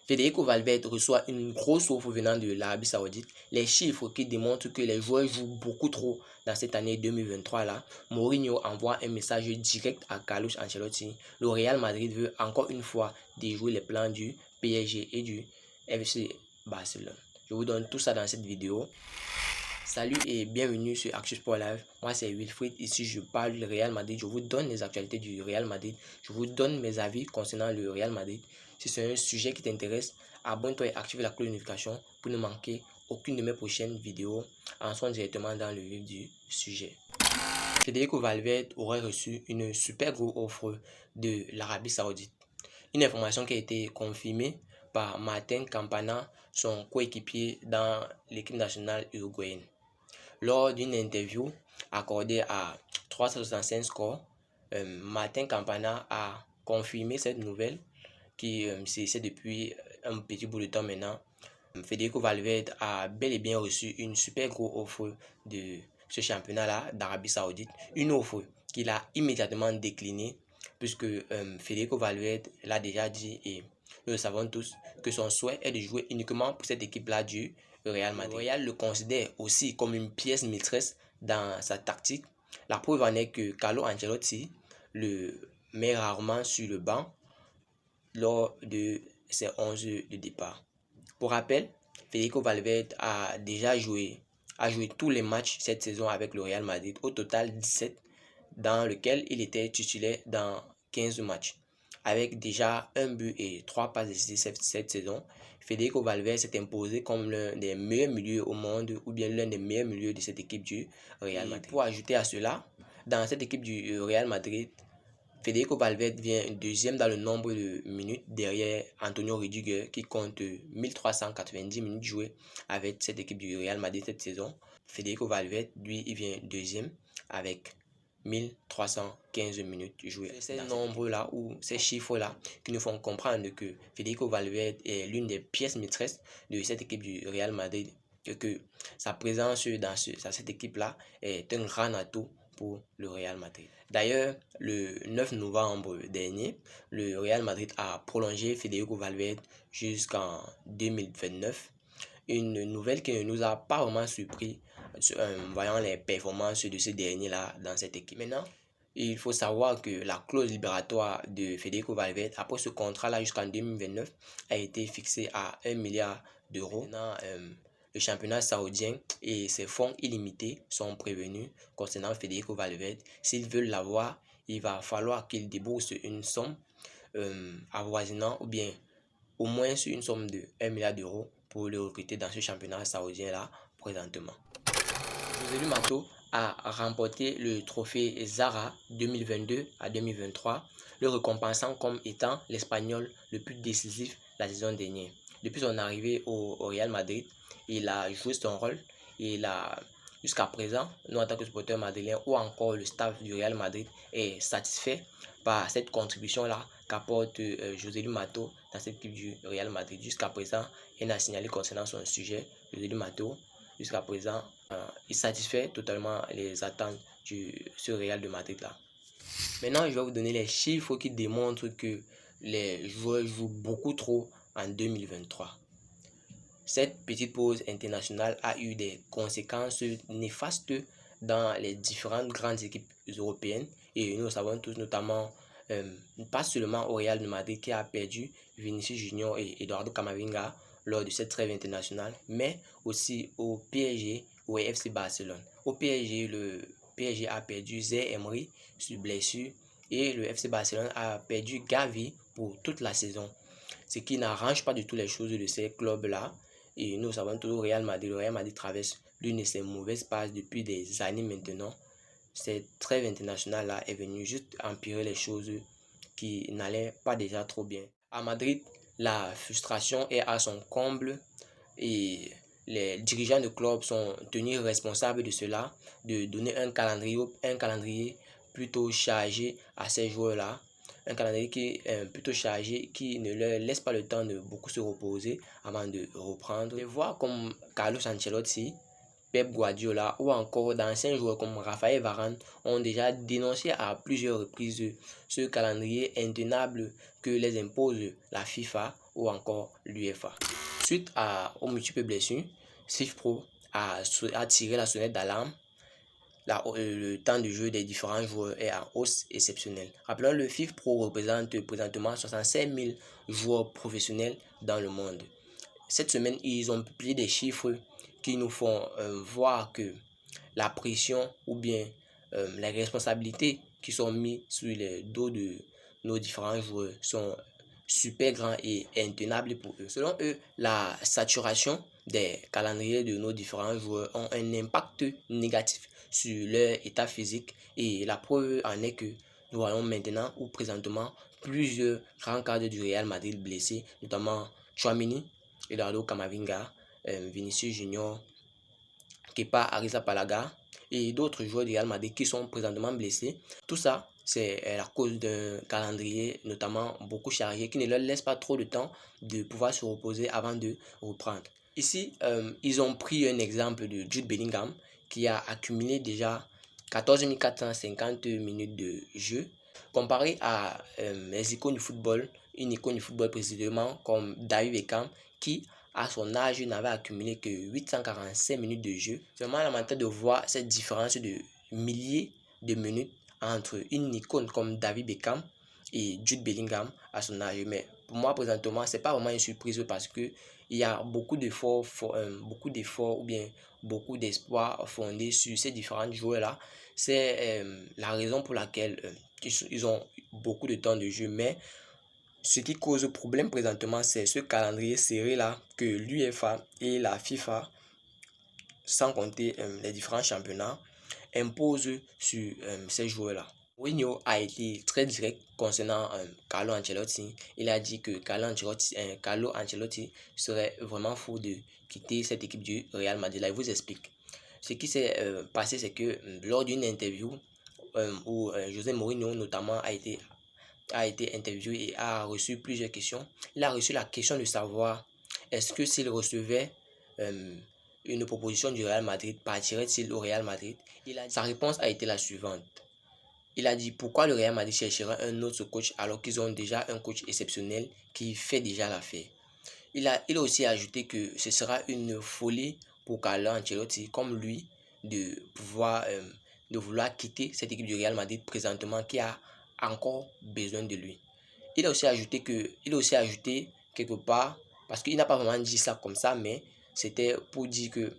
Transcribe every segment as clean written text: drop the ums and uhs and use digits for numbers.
Federico Valverde reçoit une grosse offre venant de l'Arabie Saoudite. Les chiffres qui démontrent que les joueurs jouent beaucoup trop dans cette année 2023 là. Mourinho envoie un message direct à Carlos Ancelotti. Le Real Madrid veut encore une fois déjouer les plans du PSG et du FC Barcelone. Je vous donne tout ça dans cette vidéo. Salut et bienvenue sur Action Sport Live. Moi c'est Wilfried, ici je parle du Real Madrid. Je vous donne les actualités du Real Madrid. Je vous donne mes avis concernant le Real Madrid. Si c'est un sujet qui t'intéresse, abonne-toi et active la cloche de notification pour ne manquer aucune de mes prochaines vidéos. Entrons directement dans le vif du sujet. Federico Valverde aurait reçu une super grosse offre de l'Arabie Saoudite. Une information qui a été confirmée par Martin Campana, son coéquipier dans l'équipe nationale uruguayenne. Lors d'une interview accordée à 365 Scores, Martin Campana a confirmé cette nouvelle qui c'est depuis un petit bout de temps maintenant. Federico Valverde a bel et bien reçu une super grosse offre de ce championnat-là d'Arabie Saoudite. Une offre qu'il a immédiatement déclinée puisque Federico Valverde l'a déjà dit et nous le savons tous que son souhait est de jouer uniquement pour cette équipe-là du Real Madrid. Le Real le considère aussi comme une pièce maîtresse dans sa tactique. La preuve en est que Carlo Ancelotti le met rarement sur le banc lors de ses 11 de départ. Pour rappel, Federico Valverde a déjà joué tous les matchs cette saison avec le Real Madrid, au total 17, dans lequel il était titulaire dans 15 matchs. Avec déjà un but et 3 passes décisives cette saison, Federico Valverde s'est imposé comme l'un des meilleurs milieux au monde ou bien l'un des meilleurs milieux de cette équipe du Real Madrid. Pour ajouter à cela, dans cette équipe du Real Madrid, Federico Valverde vient deuxième dans le nombre de minutes derrière Antonio Rudiger qui compte 1390 minutes jouées avec cette équipe du Real Madrid cette saison. Federico Valverde, lui, il vient deuxième avec 1315 minutes jouées. C'est ces nombres-là ou ces chiffres-là qui nous font comprendre que Federico Valverde est l'une des pièces maîtresses de cette équipe du Real Madrid et que sa présence dans cette équipe-là est un grand atout pour le Real Madrid. D'ailleurs, le 9 novembre dernier, le Real Madrid a prolongé Federico Valverde jusqu'en 2029. Une nouvelle qui ne nous a pas vraiment surpris voyant les performances de ce dernier-là dans cette équipe. Maintenant, il faut savoir que la clause libératoire de Federico Valverde après ce contrat-là jusqu'en 2029 a été fixée à 1 milliard d'euros. Le championnat saoudien et ses fonds illimités sont prévenus concernant Federico Valverde. S'ils veulent l'avoir, il va falloir qu'il débourse une somme avoisinant ou bien au moins une somme de 1 milliard d'euros pour le recruter dans ce championnat saoudien-là présentement. Joselu Mato a remporté le trophée Zara 2022 à 2023, le récompensant comme étant l'Espagnol le plus décisif la saison dernière. Depuis son arrivée au Real Madrid, il a joué son rôle et jusqu'à présent, nous en tant que supporters madrilènes ou encore le staff du Real Madrid est satisfait par cette contribution-là qu'apporte Joselu Mato dans cette équipe du Real Madrid. Jusqu'à présent, il a signalé concernant son sujet, Joselu Mato, jusqu'à présent, il satisfait totalement les attentes de ce Real de Madrid là. Maintenant, je vais vous donner les chiffres qui démontrent que les joueurs jouent beaucoup trop en 2023. Cette petite pause internationale a eu des conséquences néfastes dans les différentes grandes équipes européennes et nous savons tous notamment pas seulement au Real de Madrid qui a perdu Vinicius Junior et Eduardo Camavinga lors de cette trêve internationale, mais aussi au PSG ou au FC Barcelone. Au PSG, le PSG a perdu Zaïre Emery sur blessure et le FC Barcelone a perdu Gavi pour toute la saison, ce qui n'arrange pas du tout les choses de ces clubs-là. Et nous savons toujours le Real Madrid traverse l'une de ses mauvaises passes depuis des années maintenant. Cette trêve internationale-là est venue juste empirer les choses qui n'allaient pas déjà trop bien. À Madrid, la frustration est à son comble et les dirigeants de club sont tenus responsables de cela, de donner un calendrier plutôt chargé à ces joueurs-là. Un calendrier qui est plutôt chargé, qui ne leur laisse pas le temps de beaucoup se reposer avant de reprendre. Les voir comme Carlos Ancelotti, Pep Guardiola ou encore d'anciens joueurs comme Raphaël Varane ont déjà dénoncé à plusieurs reprises ce calendrier intenable que les impose la FIFA ou encore l'UEFA. Suite aux multiples blessures, SIFPro a tiré la sonnette d'alarme. Le temps de jeu des différents joueurs est en hausse exceptionnelle. Rappelons, le FIFPro représente présentement 65 000 joueurs professionnels dans le monde. Cette semaine, ils ont publié des chiffres qui nous font voir que la pression ou bien les responsabilités qui sont mises sur les dos de nos différents joueurs sont super grands et intenables pour eux. Selon eux, la saturation des calendriers de nos différents joueurs ont un impact négatif sur leur état physique et la preuve en est que nous voyons maintenant ou présentement plusieurs grands cadres du Real Madrid blessés, notamment Tchouaméni, Eduardo Camavinga, Vinicius Junior, Kepa Arrizabalaga et d'autres joueurs du Real Madrid qui sont présentement blessés. Tout ça, c'est la cause d'un calendrier notamment beaucoup chargé qui ne leur laisse pas trop de temps de pouvoir se reposer avant de reprendre. Ici, ils ont pris un exemple de Jude Bellingham qui a accumulé déjà 14 450 minutes de jeu comparé à les icônes du football, une icône du football précisément comme David Beckham qui à son âge n'avait accumulé que 845 minutes de jeu. C'est vraiment lamentable de voir cette différence de milliers de minutes entre une icône comme David Beckham et Jude Bellingham à son âge. Mais pour moi, présentement, c'est pas vraiment une surprise parce que il y a beaucoup d'efforts ou bien beaucoup d'espoir fondés sur ces différents joueurs-là. C'est la raison pour laquelle ils ont beaucoup de temps de jeu. Mais ce qui cause problème présentement, c'est ce calendrier serré-là que l'UEFA et la FIFA, sans compter les différents championnats, imposent sur ces joueurs-là. Mourinho a été très direct concernant Carlo Ancelotti. Il a dit que Carlo Ancelotti serait vraiment fou de quitter cette équipe du Real Madrid. Là, il vous explique. Ce qui s'est passé, c'est que lors d'une interview où José Mourinho notamment a été interviewé et a reçu plusieurs questions, il a reçu la question de savoir est-ce que s'il recevait une proposition du Real Madrid, partirait-il au Real Madrid? Sa réponse a été la suivante. Il a dit pourquoi le Real Madrid chercherait un autre coach alors qu'ils ont déjà un coach exceptionnel qui fait déjà l'affaire. Il a aussi ajouté que ce sera une folie pour Carlo Ancelotti comme lui de vouloir quitter cette équipe du Real Madrid présentement qui a encore besoin de lui. Il a aussi ajouté quelque part, parce qu'il n'a pas vraiment dit ça comme ça, mais c'était pour dire que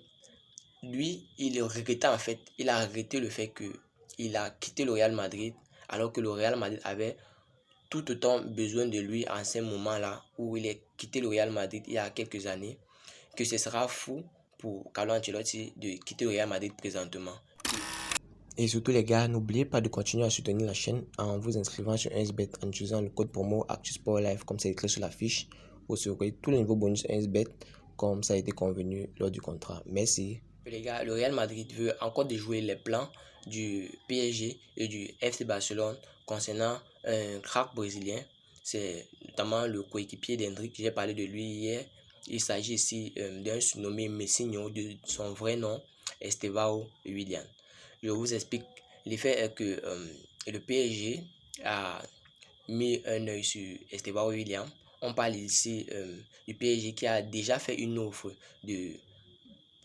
lui, il regrettait en fait, il a regretté le fait qu'il a quitté le Real Madrid alors que le Real Madrid avait tout autant besoin de lui en ce moment-là où il a quitté le Real Madrid il y a quelques années, que ce sera fou pour Carlo Ancelotti de quitter le Real Madrid présentement. Et surtout les gars, n'oubliez pas de continuer à soutenir la chaîne en vous inscrivant sur 1xBet en utilisant le code promo ActuSportLife comme c'est écrit sur la fiche. Vous aurez tous les nouveaux bonus 1xBet comme ça a été convenu lors du contrat. Merci. Les gars, le Real Madrid veut encore déjouer les plans du PSG et du FC Barcelone concernant un crack brésilien. C'est notamment le coéquipier d'Hendrick, j'ai parlé de lui hier. Il s'agit ici d'un surnommé Messinho, de son vrai nom, Estevão Willian. Je vous explique. L'effet est que le PSG a mis un œil sur Estevão Willian. On parle ici du PSG qui a déjà fait une offre de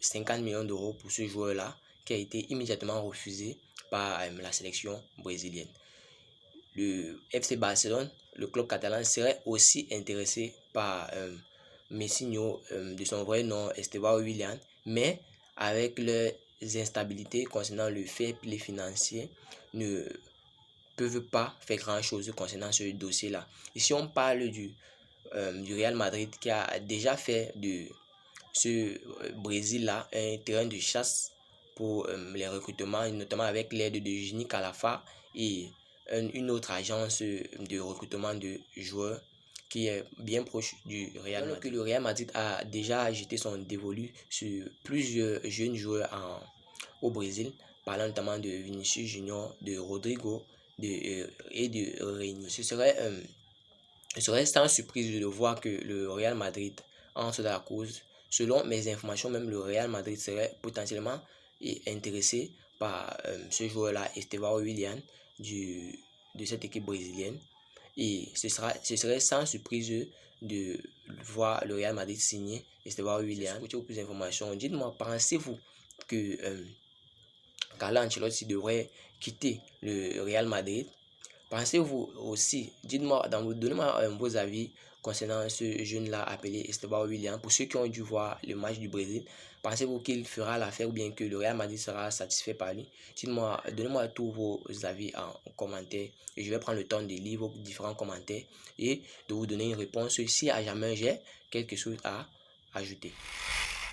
50 millions d'euros pour ce joueur-là, qui a été immédiatement refusé par la sélection brésilienne. Le FC Barcelone, le club catalan, serait aussi intéressé par Messinho, de son vrai nom Estevão Willian, mais avec les instabilités concernant le fair play financier, ne peuvent pas faire grand chose concernant ce dossier-là. Ici, on parle du Real Madrid qui a déjà fait de ce Brésil-là un terrain de chasse pour les recrutements, notamment avec l'aide de Gini Calafa et une autre agence de recrutement de joueurs qui est bien proche du Real Madrid. Que le Real Madrid a déjà jeté son dévolu sur plusieurs jeunes joueurs au Brésil, parlant notamment de Vinicius Junior, de Rodrigo et de Reyni. Ce serait sans surprise de voir que le Real Madrid entre dans la cause selon mes informations, même le Real Madrid serait potentiellement intéressé par ce joueur-là, Estevão Willian, de cette équipe brésilienne. Et ce serait sans surprise de voir le Real Madrid signer Estevão Willian. Pour plus d'informations, dites-moi, pensez-vous que Carlo Ancelotti devrait quitter le Real Madrid? Pensez-vous aussi, dites-moi, donnez-moi vos avis concernant ce jeune-là appelé Estevão Willian. Pour ceux qui ont dû voir le match du Brésil, pensez-vous qu'il fera l'affaire ou bien que le Real Madrid sera satisfait par lui? Dites-moi, donnez-moi tous vos avis en commentaire et je vais prendre le temps de lire vos différents commentaires et de vous donner une réponse si à jamais j'ai quelque chose à ajouter.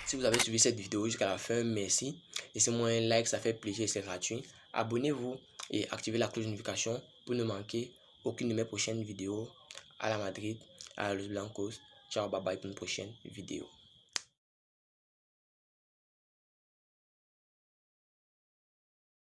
Si vous avez suivi cette vidéo jusqu'à la fin, merci. Laissez-moi un like, ça fait plaisir, c'est gratuit. Abonnez-vous et activez la cloche de notification pour ne manquer aucune de mes prochaines vidéos. À la Madrid, à Los Blancos. Ciao, bye bye pour une prochaine vidéo.